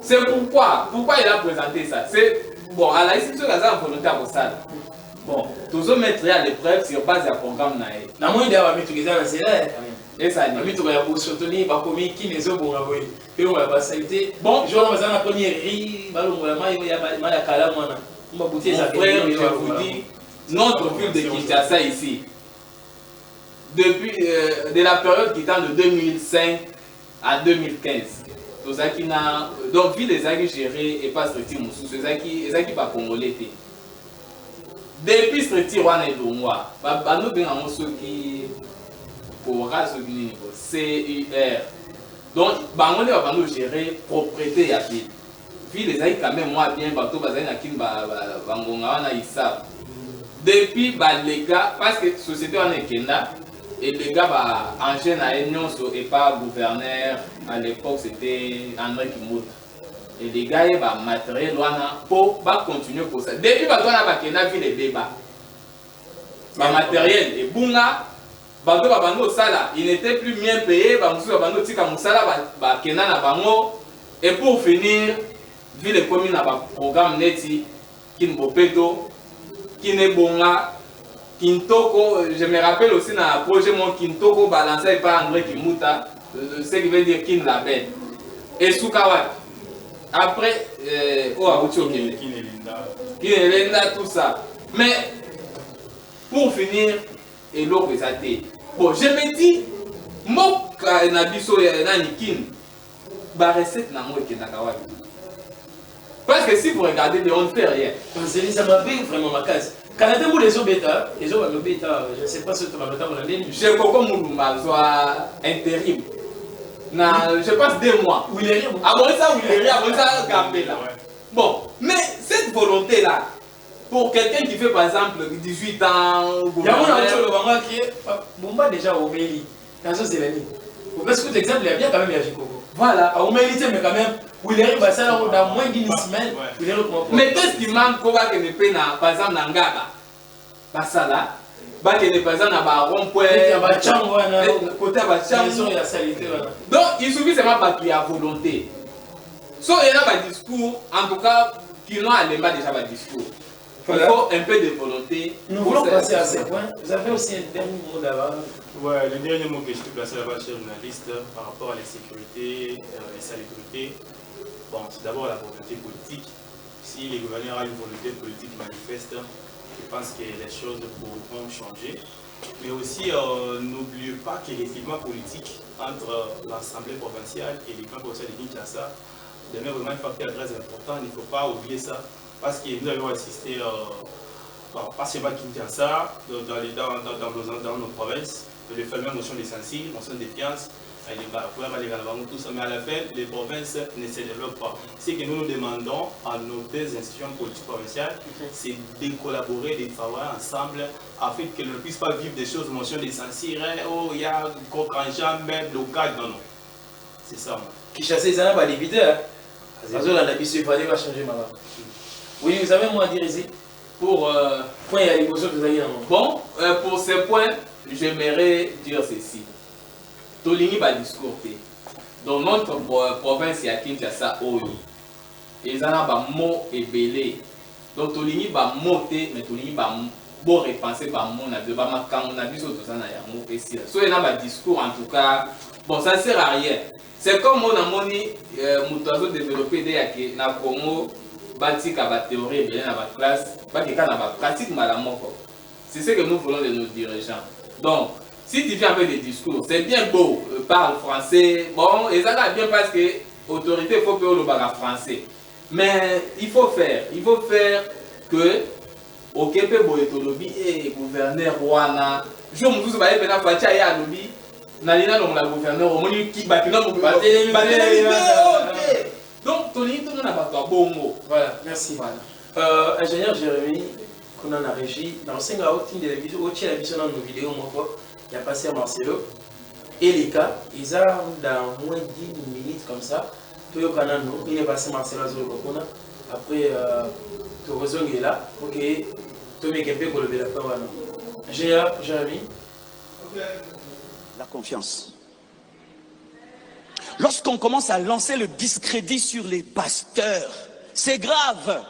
C'est pourquoi il a présenté ça. C'est bon, à la institution de la volonté à Bossal. Bon, tous mettre à l'épreuve sur base d'un programme. Na moi d'avoir mis tout les ans c'est là. Et ça dit. Mis tout ya pour soutenir ba commis qui les autres bon avoir. Et on va passer. Bon, je vais dans la première ri, ba lo ma ya kala mwana. On va bouter ça frère, je vous dis notre ville de Kinshasa ici. Depuis de la période qui tend de 2005 à 2015. Donc, ville des amis gérés et pas structure moussou, c'est ça qui va congolais. Depuis structure, on est au mois. Nous avons ceux qui pour CUR. Donc, on va nous gérer propriété à ville. Ville des amis quand même moi bien, bateau bazai na kin bangonga na isa. Depuis les gars, parce que société on est Kenda. Et les gars, en chaîne à Union, et pas gouverneur, à l'époque c'était André Kimouta. Et les gars, ils ont matériel pour continuer pour ça. Depuis que on a vu les débats, le matériel et bunga, il n'était plus bien payé, et pour finir, vu les communes à programme Neti, Kinbopeto, Kinebonga. Kintoko, je me rappelle aussi dans un projet mon Kintoko balancé par André Kimouta, ce qui veut dire Kin Label. Et Soukawat. Après, Kinelenda, tout ça. Mais, pour finir, et l'autre est athée. Bon, je me dis, moi, Nabiso Nanikin, ma recette n'a pas été Nakawat. Parce que si vous regardez, on ne fait rien. Ça m'a fait vraiment ma case. Canada ou les autres bêta, je ne sais pas si tu vas me dire. Je crois que Moulouma soit intérim. Je passe 2 mois. Où il est après ça, Gambé là. Bon, mais cette volonté-là, pour quelqu'un qui fait par exemple 18 ans, il y a un qui est Bomba déjà au Méli. Parce que l'exemple, il y a bien quand même Yajiko. Voilà, au Méli, mais quand même. Il arrive à ça dans moins d'une semaine. Mais qu'est-ce qui manque pour que ne paye par exemple dans Ngaba? Pas ça là. Par exemple dans rond-point. Côté donc il suffit seulement qu'il y a volonté. So il y a un discours, en tout cas, qui n'ont pas déjà un discours. Il faut un peu de volonté. Nous voulons passer à ce point. Vous avez aussi un dernier mot là-bas. Ouais, le dernier mot que je peux placer là-bas, cher journaliste, par rapport à la sécurité et salubrité. Bon, c'est d'abord la volonté politique. Si les gouverneurs ont une volonté politique manifeste, je pense que les choses pourront changer. Mais aussi, n'oubliez pas que les événements politiques entre l'Assemblée provinciale et les grands conseils de Kinshasa demeurent vraiment un facteur très important. Il ne faut pas oublier ça. Parce que nous avons assisté, pas seulement à Kinshasa, dans nos provinces, de faire même motion de censure, motion de défiance. Tout ça, mais à la fin, les provinces ne se développent pas. Ce que nous nous demandons à nos deux institutions politiques provinciales, c'est de collaborer, de travailler ensemble, afin que l'on ne puisse pas vivre des choses, motion de censure, oh, il y a un même blocage, non, non. C'est ça. Qui chasse les arbres à l'éviter, parce que la il fallait pas changer ma main. Oui, vous avez un mot à dire ici pour point il y a l'émotion que vous avez. Bon, pour ce point, j'aimerais dire ceci. Tolingi ba discours. Dans notre province, il y a Kinshasa Oyo. Ils ont un mot ébélé. Donc Tolingi ba monter, mais Tolingi ba bon repenser par mon avis. Ba makamon na biso tout ça na ya mot ici. So il y a un discours en tout cas. Bon, ça ne sert à rien. C'est comme on a moni mutuazo développé des na Congo. Batika ba théorie bien na ba classe, ba kika na ba pratique malamoko. C'est ce que nous voulons de nos dirigeants. Donc, si tu fais un peu de discours, c'est bien beau, parle français, bon, et ça va bien parce que l'autorité, il faut payer le bagarre français. Mais il faut faire que, au Québec, et gouverneur Rwanda, je me dis que je vais faire un lobby, Nalina, le gouverneur, au moins, qui va te donc, Tony, tout le monde n'a pas de bon mot. Voilà, merci. Voilà. Ingénieur Jérémy, qu'on a régi, dans le 5 août, de la vidéo, au la vision dans nos vidéos, il y a passé à Marcelo. Et les cas, ils ont dans moins de 10 minutes comme ça, tout le canal, il est passé Marcelo à Zolokona. Après, tu rejoins là, ok, tu mets quelqu'un pour lever la parole. Ingénieur Jérémy. La confiance. Lorsqu'on commence à lancer le discrédit sur les pasteurs, c'est grave.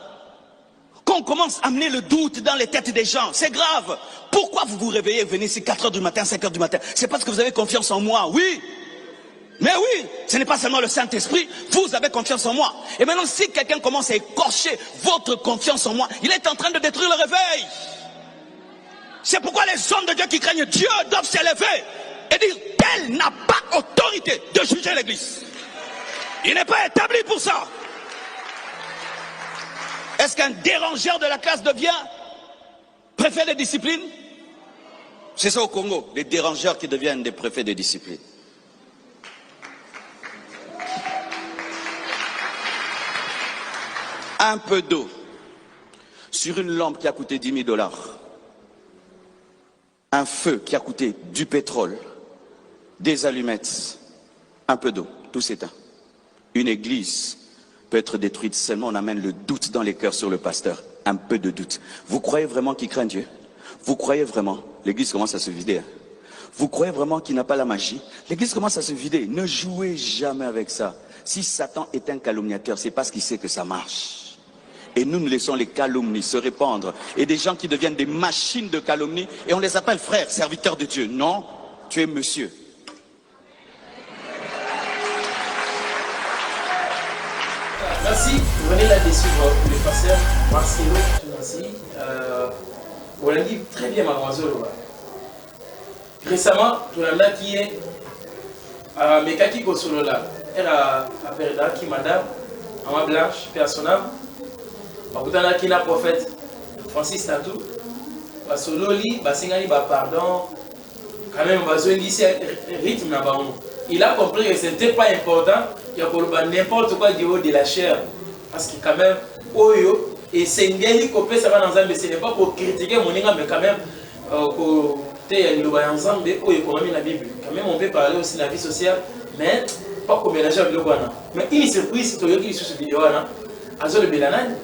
qu'on commence à amener le doute dans les têtes des gens. C'est grave. Pourquoi vous vous réveillez et venez ici 4 h du matin, 5 h du matin? C'est parce que vous avez confiance en moi, oui. Mais oui, ce n'est pas seulement le Saint-Esprit, vous avez confiance en moi. Et maintenant, si quelqu'un commence à écorcher votre confiance en moi, il est en train de détruire le réveil. C'est pourquoi les hommes de Dieu qui craignent Dieu doivent s'élever et dire qu'elle n'a pas autorité de juger l'Église. Il n'est pas établi pour ça. Est-ce qu'un dérangeur de la classe devient préfet de discipline? C'est ça au Congo, les dérangeurs qui deviennent des préfets de discipline. Un peu d'eau sur une lampe qui a coûté 10 000 $. Un feu qui a coûté du pétrole, des allumettes, un peu d'eau, tout s'éteint. Une église peut être détruite seulement on amène le doute dans les cœurs sur le pasteur. Un peu de doute. Vous croyez vraiment qu'il craint Dieu? Vous croyez vraiment? L'église commence à se vider. Vous croyez vraiment qu'il n'a pas la magie? L'église commence à se vider. Ne jouez jamais avec ça. Si Satan est un calomniateur, c'est parce qu'il sait que ça marche. Et nous laissons les calomnies se répandre. Et des gens qui deviennent des machines de calomnie. Et on les appelle frères, serviteurs de Dieu. Non, tu es monsieur. Merci. Vous venez là de suivre le pasteur Marcelo Tunasi. On l'a dit très bien, mademoiselle. Récemment, tu l'as qui est mais Kaki Kosolola. Elle a perdu qui madame, Ama Blanche, personnel. Bakutana qui la prophète Francis Tatou. Basololi, Basingani, pardon. Quand même, Bazoingisi rythme na baon. Il a compris que ce n'était pas important. Il y a n'importe quoi du haut de la chair. Parce que quand même, Oyo, et c'est une guerre qui ça va dans un mais ce n'est pas pour critiquer mon inga, mais quand même, pour le ensemble, Oyo, comme la Bible. Quand même, on peut parler aussi de la vie sociale, mais pas comme mélanger avec le Guana. Mais une surprise, tu as vu sur cette vidéo, Azo le Bélanan,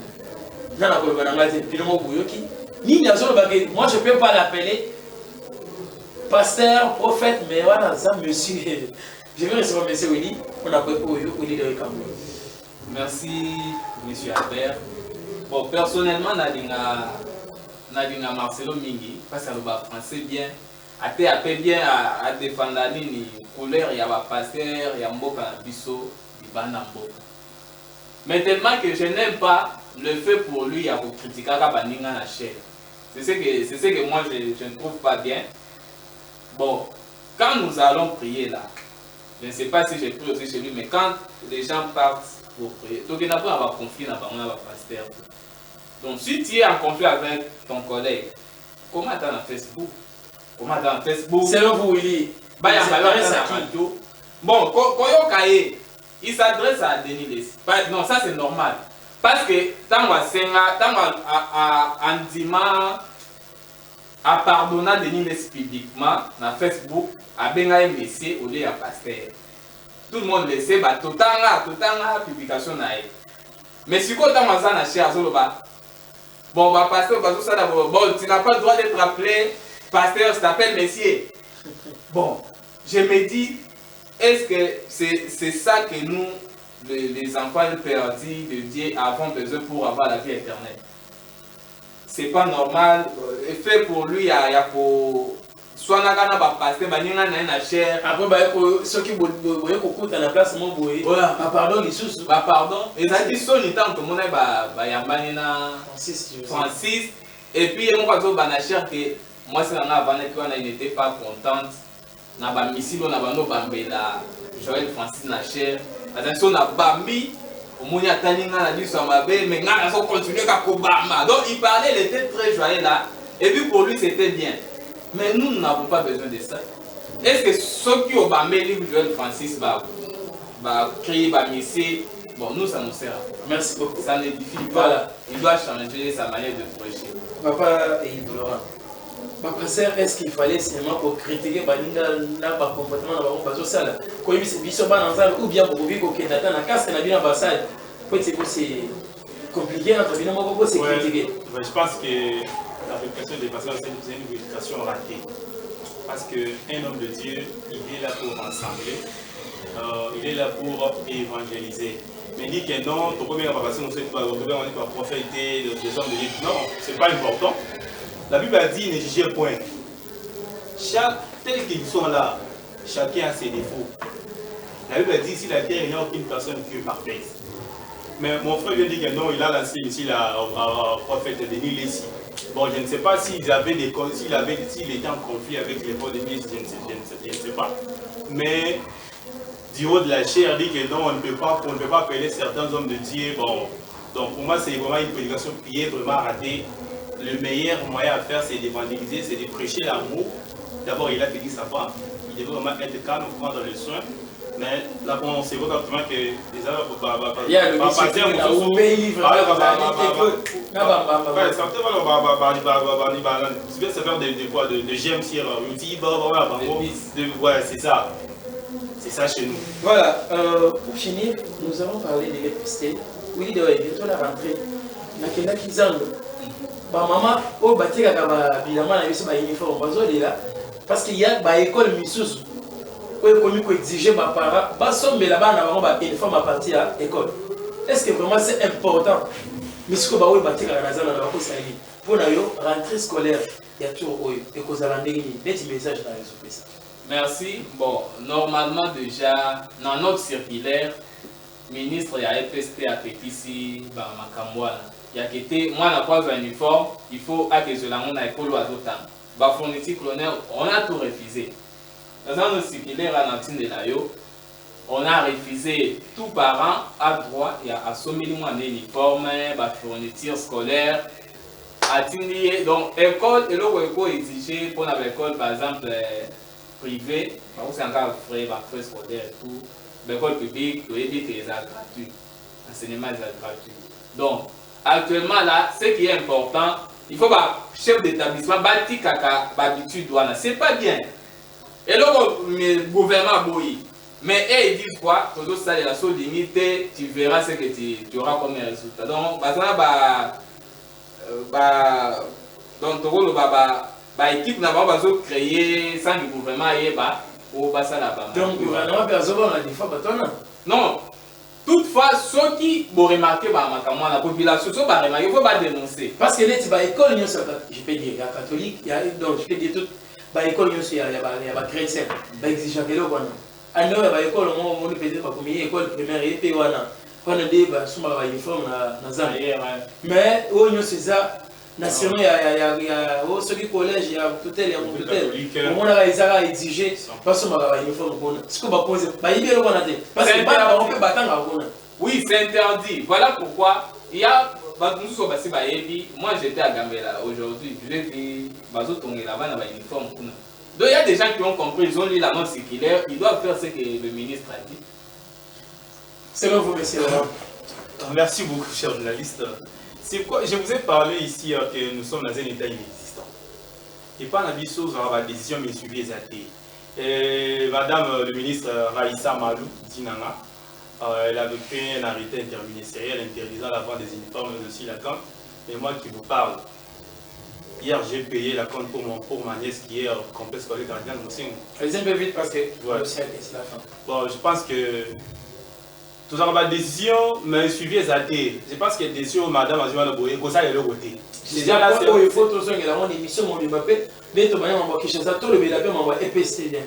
Nana Kolobanangate, Pinomo Bouyoki, ni Azo le Bagé, moi je ne peux pas l'appeler pasteur, prophète, mais voilà, ça, monsieur. Je vais recevoir M. Willy, on a pris pour Willy de Cameroun. Merci, M. Albert. Bon, personnellement, Nadinga Marcelo Mingi, parce que le français bien, a bien à défendre la ligne couleur, il y a un pasteur, il y a un mot à biso, il y a un mot. Mais tellement que je n'aime pas le fait pour lui à critiquer la chair. C'est ce que moi je ne trouve pas bien. Bon, quand nous allons prier là, je ne sais pas si j'ai pris aussi chez lui, mais quand les gens partent pour prier, donc il n'y a pas avoir conflit dans le pasteur. Donc si tu es en conflit avec ton collègue, comment tu es dans Facebook? Comment tu es dans Facebook? Selon vous, Willy, il s'adresse à qui? Bon, Koyo Kaye, il s'adresse à Denis Les. Non, ça c'est normal. Parce que tant à pardonner Denis Les publiquement dans Facebook, à Bengaï Messie au lieu à pasteur. Tout le monde le sait, tout la publication. Mais si tu as un cher, bon, pasteur, tu n'as pas le droit d'être appelé pasteur, je t'appelle Messie. Bon, je me dis, est-ce que c'est ça que nous, les enfants perdus de Dieu, avons besoin pour avoir la vie éternelle? C'est pas normal. Fait pour lui, il y a pour soit na pasteur, baninga na chair. Après, ceux qui voyaient qu'on à la place, mon boy. Voilà, pardon, les sous. Pardon. Et ça dit, son temps que mon na Francis. Et puis, on va dire na chair que moi, c'est là il n'était pas contente. Na ba missile, na ba no bambela. Joël Francis na chair. Attention, na bambi. Donc il parlait, il était très joyeux là. Et puis pour lui c'était bien. Mais nous n'avons pas besoin de ça. Est-ce que ceux qui ont bambé livre Joël Francis va créer, va misser? Bon, nous ça nous sert. Merci beaucoup. Ça n'édifie pas. Voilà. Il doit changer sa manière de prêcher. Papa et Laurent. Papa, est-ce qu'il fallait seulement pour critiquer le comportement de la salle ou bien pour vivre au Canada, la casse de la ambassade? C'est compliqué, c'est critiqué. Je pense que la réputation des pasteurs, c'est une réputation ratée. Parce qu'un homme de Dieu, il est là pour rassembler, il est là pour évangéliser. Mais dit que non, ton premier va passer, on sait pas, on va prophèter, des hommes de Dieu. Non, c'est pas important. La Bible a dit, ne jugez point. Tel qu'ils sont là, chacun a ses défauts. La Bible a dit, si la terre, il n'y a aucune personne qui est parfaite. Mais mon frère vient de dire que non, il a lancé ici le prophète Denis Lessi. Bon, je ne sais pas s'il était en conflit avec les prophètes de Denis, je ne sais pas. Mais du haut de la chair, dit que non, on ne peut pas appeler certains hommes de Dieu. Bon, donc pour moi, c'est vraiment une prédication qui est vraiment ratée. Le meilleur moyen à faire, c'est d'évangéliser, c'est de prêcher l'amour. D'abord, il a dit sa femme, il devait vraiment être calme, prendre le soin. Mais là, on sait vraiment que les hommes il y a le monsieur qui a ouvert livre. De GM sur YouTube, ouais, c'est ça. C'est ça chez nous. Voilà, pour finir, nous avons parlé de l'électricité. Oui, de bientôt la rentrée. Il y a qui zang. Maman, au bâti, évidemment, il y a un uniforme. Parce qu'il y a une école Missous. Où il faut exiger mes parents. Bassom, mais là-bas, on a un uniforme à partir de l'école. Est-ce que vraiment c'est important? Mais ce que vous avez bâti, pour la rentrée scolaire, il y a toujours et que vous avez un message dans les ça. Merci. Bon, normalement déjà, dans notre circulaire, le ministre de EPST a fait ici, il y a été, moi, on n'a pas un uniforme, il faut que je l'amène à l'école ou à d'autres temps. Fourniture colonel, on a tout refusé. Dans notre circulaire à Nantine de Layo, on a refusé tout parent à droit et à sommer un uniforme, fourniture scolaire. Donc, l'école, et l'eau exigé pour l'école, par exemple, privée, c'est encore frais scolaires et tout. L'école publique, il y a des gratuits. L'enseignement est gratuit. Donc, actuellement, là, ce qui est important, il faut que le chef d'établissement bâti kaka l'habitude. Ce n'est pas bien. Et là, le gouvernement bouillit. Mais ils disent quoi? Toujours ça, la seule limite, tu verras ce que tu auras comme résultat. Donc, l'équipe n'a pas créé sans le gouvernement pour passer là-bas. Donc, le gouvernement a des fois, non. Toutefois, ceux qui vont remarquer la population, il faut dénoncer. Parce que l'école, je peux dire, il y a catholique, donc je peux dire tout. L'école, il y a chrétien, il exige que l'eau. Alors, l'école, on peut dire que l'école primaire est payée. On a des uniformes dans les mais c'est ça. National, il y a ceux qui collège, il y a tout tel, on a exigé, parce que uniforme. Ce que vous posez, parce que on peut battre. Oui, c'est interdit. Voilà pourquoi il y a. Moi j'étais à Gambela aujourd'hui, je l'ai vu, là-bas dans l'uniforme. Donc il y a des gens qui ont compris, ils ont lu la note circulaire, ils doivent faire ce que le ministre a dit. Selon vous, monsieur Laurent. Merci beaucoup, cher journaliste. Je vous ai parlé ici que nous sommes dans un état inexistant. Et pas dans la décision, mais suivi les athées. Madame le ministre Raïssa Malou, Dinanga, elle avait fait un arrêté interministériel interdisant la vente des uniformes de Silacan. Et moi qui vous parle, hier j'ai payé la compte pour ma nièce qui est au complexe scolaire cardinal Moussing. Allez un peu vite parce que bon, je pense que tout ça va décision, mais suivi les athées. Je pense que décision madame Azuma Boye, comme ça il est le côté. Déjà là c'est il faut tout ça que la émission mon m'appelle, mais tout manière on va quelque chose ça tout le bel m'envoie EPC bien.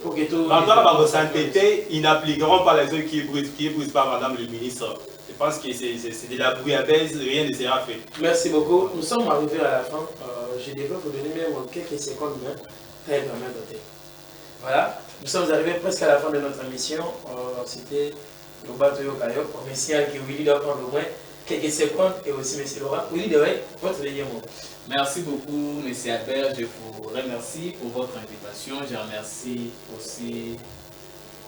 Pour que tout ils n'appliqueront pas les choses qui est prise par madame le ministre. Je pense que c'est de la bouillabaisse, rien ne sera fait. Merci beaucoup. Nous sommes arrivés à la fin. Je devrais vous donner même quelques secondes, très bien noté. Voilà, nous sommes arrivés presque à la fin de notre émission. C'était le bateau Yokayo. On remercie que Willy doit prendre au moins quelques secondes et aussi M. Laurent. Willy, votre dernier mot. Merci beaucoup, M. Albert. Je vous remercie pour votre invitation. Je remercie aussi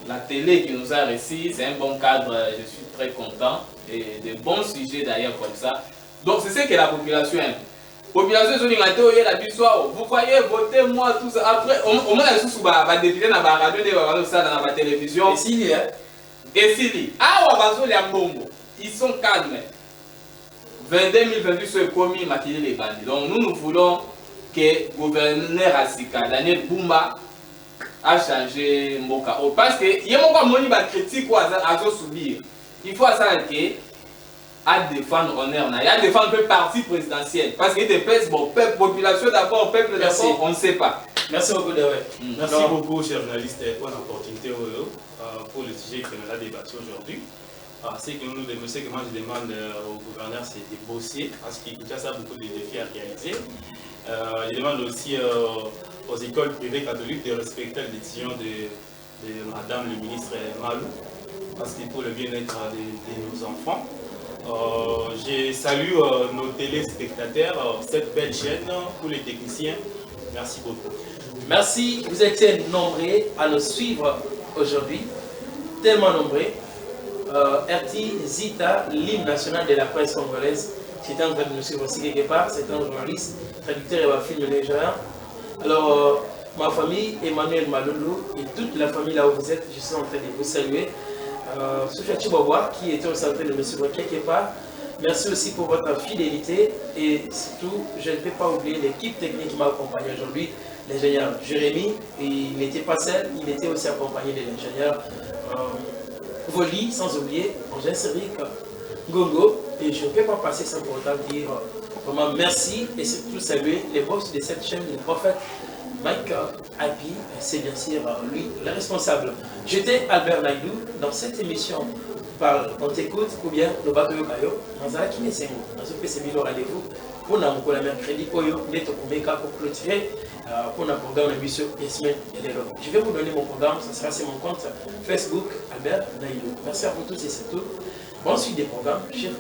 la télé qui nous a reçus. C'est un bon cadre. Je suis très content. Et de bons sujets d'ailleurs comme ça. Donc, c'est ce que la population aime. La population, vous voyez, votez moi, tout ça. Après, on a sous la député dans la radio, dans la télévision. Et s'il y a ils sont calmes. 22 sont commis maquiller les bandits. Donc nous voulons que le gouverneur Asika, Daniel Bumba, a changé Mboka. Parce que il y a beaucoup de critique à subir. il faut ça à défendre honneur, à défendre le parti présidentiel. Parce qu'il dépèse, bon, peuple, population d'abord, peuple d'abord, on ne sait pas. Merci beaucoup, Dewey. Merci beaucoup, chers journalistes, pour l'opportunité pour le sujet que nous avons débattu aujourd'hui. Ce que moi je demande au gouverneur, c'est de bosser, parce qu'il y a ça beaucoup de défis à réaliser. Je demande aussi aux écoles privées catholiques de respecter la décision de Madame le ministre Malou, parce que pour le bien-être de nos enfants. Je salue nos téléspectateurs, cette belle chaîne, pour les techniciens. Merci beaucoup. Merci, vous étiez nombreux à nous suivre aujourd'hui, tellement nombreux. RT Zita, l'hymne national de la presse congolaise, qui est en train de nous suivre aussi quelque part. C'est un journaliste, traducteur et film nigérien. Alors, ma famille, Emmanuel Malulu et toute la famille là où vous êtes, je suis en train de vous saluer. Sophia Chibobois, qui était au centre de me suivre quelque part. Merci aussi pour votre fidélité et surtout, je ne peux pas oublier l'équipe technique qui m'a accompagné aujourd'hui, l'ingénieur Jérémy. Il n'était pas seul, il était aussi accompagné de l'ingénieur Voli, sans oublier Angèle Cédric Gongo. Et je ne peux pas passer sans pour autant dire vraiment merci et surtout saluer les boss de cette chaîne, le prophète Mike Happy, c'est bien sûr lui le responsable. J'étais Albert Naïdou dans cette émission. On t'écoute ou bien le bateau Yokayo, Manzala qui n'est pas dans ce PC Milo rendez-vous pour le mercredi Oyo, Neto Kumeka pour clôturer pour un programme de mission Yasmine Yelero. Je vais vous donner mon programme, ce sera sur mon compte Facebook Albert Naïdou. Merci à vous tous et c'est tout. Bonne suite des programmes, chers.